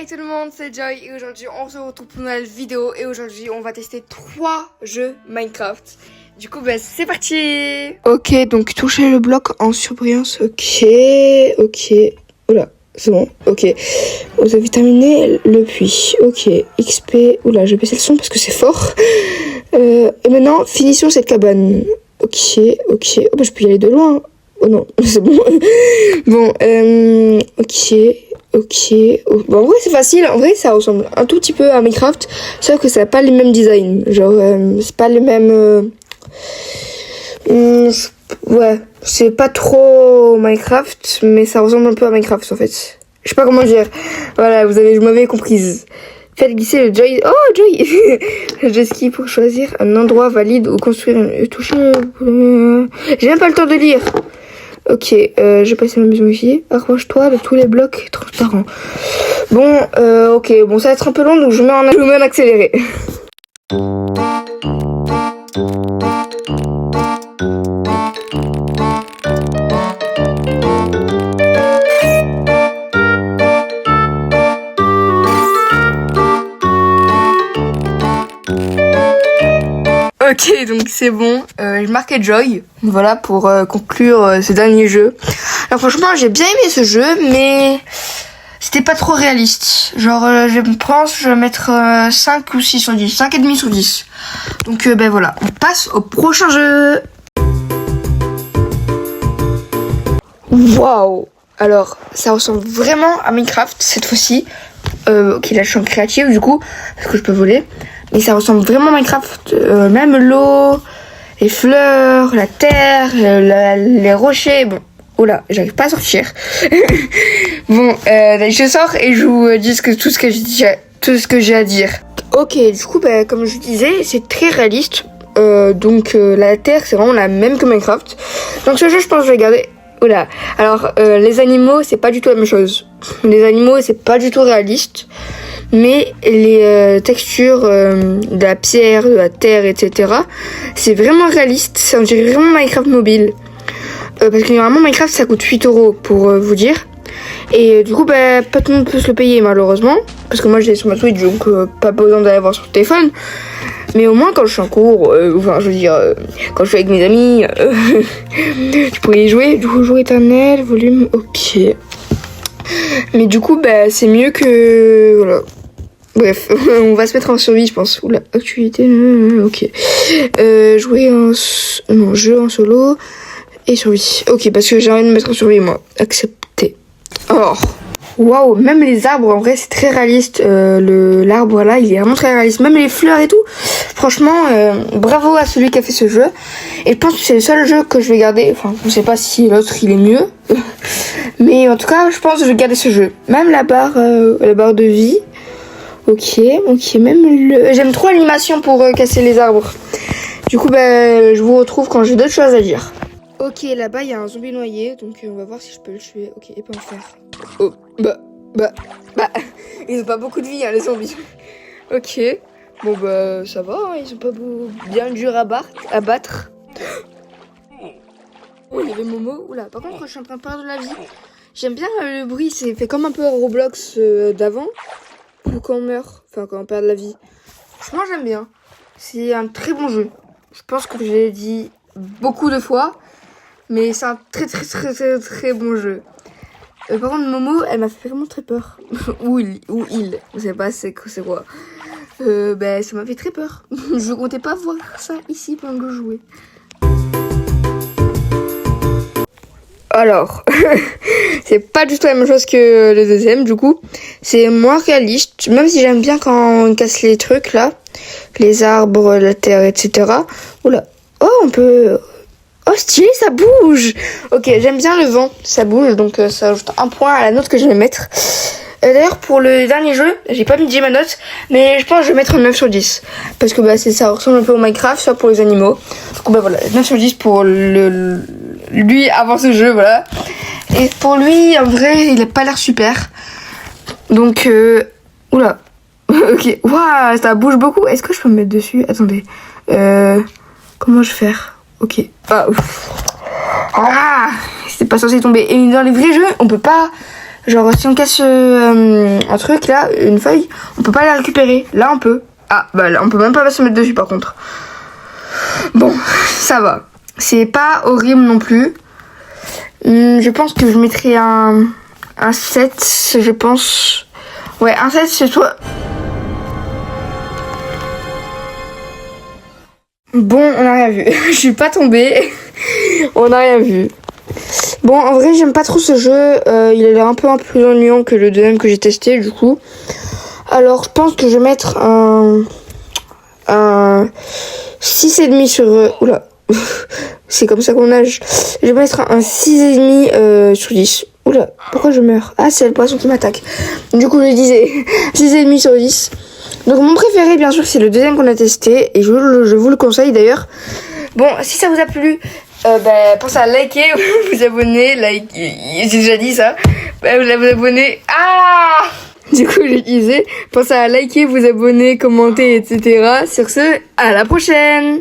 Hey tout le monde, c'est Joy et aujourd'hui on se retrouve pour une nouvelle vidéo et aujourd'hui on va tester 3 jeux Minecraft. Du coup c'est parti. Ok, donc toucher le bloc en surbrillance, ok, oula, c'est bon, ok. Vous avez terminé le puits, ok, XP, oula, je vais baisser le son parce que c'est fort. Et maintenant, finissons cette cabane, ok, oh bah je peux y aller de loin, oh non, c'est bon. Bon, ok. Bon, en vrai, c'est facile. En vrai, ça ressemble un tout petit peu à Minecraft. Sauf que ça n'a pas les mêmes designs. Genre, c'est pas les mêmes... ouais, c'est pas trop Minecraft, mais ça ressemble un peu à Minecraft, en fait. Je sais pas comment dire. Voilà, vous m'avez comprise. Faites glisser le Joy... Oh, Joy. Le jet ski pour choisir un endroit valide où construire une... Toucher... J'ai même pas le temps de lire. Ok, j'ai passé ma maison ici. Accroche-toi avec tous les blocs transparents. Bon, ok, bon, ça va être un peu long, donc je mets en accéléré. Ok, donc c'est bon, je marquais Joy, voilà, pour conclure ce dernier jeu. Alors franchement, j'ai bien aimé ce jeu, mais c'était pas trop réaliste. Genre, je pense que je vais mettre 5 ou 6 sur 10, 5,5 sur 10. Donc voilà, on passe au prochain jeu. Waouh. Alors, ça ressemble vraiment à Minecraft cette fois-ci. Ok, là je suis en créative du coup, parce que je peux voler. Mais ça ressemble vraiment à Minecraft, même l'eau, les fleurs, la terre, les rochers. Bon, oula, j'arrive pas à sortir. Bon, je sors et je vous dis tout ce que j'ai à dire. Ok, du coup, comme je disais, c'est très réaliste. Donc la terre, c'est vraiment la même que Minecraft. Donc ce jeu, je pense que je vais garder. Oula, alors les animaux, c'est pas du tout la même chose. Les animaux, c'est pas du tout réaliste. Mais les textures de la pierre, de la terre, etc. c'est vraiment réaliste. Ça on dirait vraiment Minecraft mobile. Parce que normalement Minecraft ça coûte 8 € pour vous dire. Et du coup pas tout le monde peut se le payer malheureusement. Parce que moi j'ai sur ma Switch donc pas besoin d'aller voir sur le téléphone. Mais au moins quand je suis en cours, enfin je veux dire quand je suis avec mes amis, je pourrais y jouer. Du coup jour éternel, volume, ok. Mais du coup c'est mieux que... Voilà. Bref, on va se mettre en survie, je pense. Oula, activité, ok. Jeu en solo et survie. Ok, parce que j'ai envie de me mettre en survie, moi. Accepter. Or, waouh, même les arbres, en vrai, c'est très réaliste. L'arbre, là, il est vraiment très réaliste. Même les fleurs et tout. Franchement, bravo à celui qui a fait ce jeu. Et je pense que c'est le seul jeu que je vais garder. Enfin, je sais pas si l'autre, il est mieux. Mais en tout cas, je pense que je vais garder ce jeu. Même la barre de vie. Ok, même j'aime trop l'animation pour casser les arbres. Du coup, je vous retrouve quand j'ai d'autres choses à dire. Ok, là-bas, il y a un zombie noyé, donc on va voir si je peux le tuer. Ok, et pas en faire. Oh, ils ont pas beaucoup de vie, hein, les zombies. Ok, bon ça va, hein, ils sont pas bien durs à battre. Oh, il y avait Momo. Oula, par contre, je suis en train de perdre de la vie. J'aime bien le bruit, c'est fait comme un peu Roblox d'avant. Quand on meurt, enfin quand on perd de la vie. Franchement j'aime bien. C'est un très bon jeu. Je pense que je l'ai dit beaucoup de fois. Mais c'est un très bon jeu. Par contre Momo, elle m'a fait vraiment très peur. ou il. Je sais pas c'est quoi. Ça m'a fait très peur. Je comptais pas voir ça ici pendant que je jouais. Alors, c'est pas du tout la même chose que le deuxième, du coup. C'est moins réaliste, même si j'aime bien quand on casse les trucs, là. Les arbres, la terre, etc. Oula. Oh, on peut... Oh, stylé, ça bouge. Ok, j'aime bien le vent, ça bouge, donc ça ajoute un point à la note que je vais mettre. D'ailleurs, pour le dernier jeu, j'ai pas mis ma note, mais je pense que je vais mettre un 9 sur 10. Parce que ça ressemble un peu au Minecraft, soit pour les animaux. Du coup, voilà, 9 sur 10 pour lui avant ce jeu, voilà. Et pour lui, en vrai, il a pas l'air super. Donc, oula. Ok, waouh, ça bouge beaucoup. Est-ce que je peux me mettre dessus? Attendez. Comment je vais faire? Ok. Ah, c'était pas censé tomber. Et dans les vrais jeux, on peut pas Genre si on casse un truc là, une feuille, on peut pas la récupérer. Là on peut. Ah bah là on peut même pas se mettre dessus par contre. Bon, ça va. C'est pas horrible non plus. Je pense que je mettrai un 7, je pense. Ouais, un 7 c'est toi. Bon, on n'a rien vu. Je suis pas tombée. On n'a rien vu. Bon, en vrai, j'aime pas trop ce jeu. Il a l'air un peu plus ennuyant que le deuxième que j'ai testé, du coup. Alors, je pense que je vais mettre un 6,5 sur... oula. C'est comme ça qu'on nage. Je vais mettre un 6,5 sur 10. Oula, pourquoi je meurs? Ah, c'est le poisson qui m'attaque. Du coup, je disais 6,5 sur 10. Donc, mon préféré, bien sûr, c'est le deuxième qu'on a testé. Et je vous le conseille, d'ailleurs. Bon, si ça vous a plu... pensez à liker, vous abonner, j'ai déjà dit ça, vous abonner, du coup je disais, pensez à liker, vous abonner, commenter, etc. Sur ce, à la prochaine.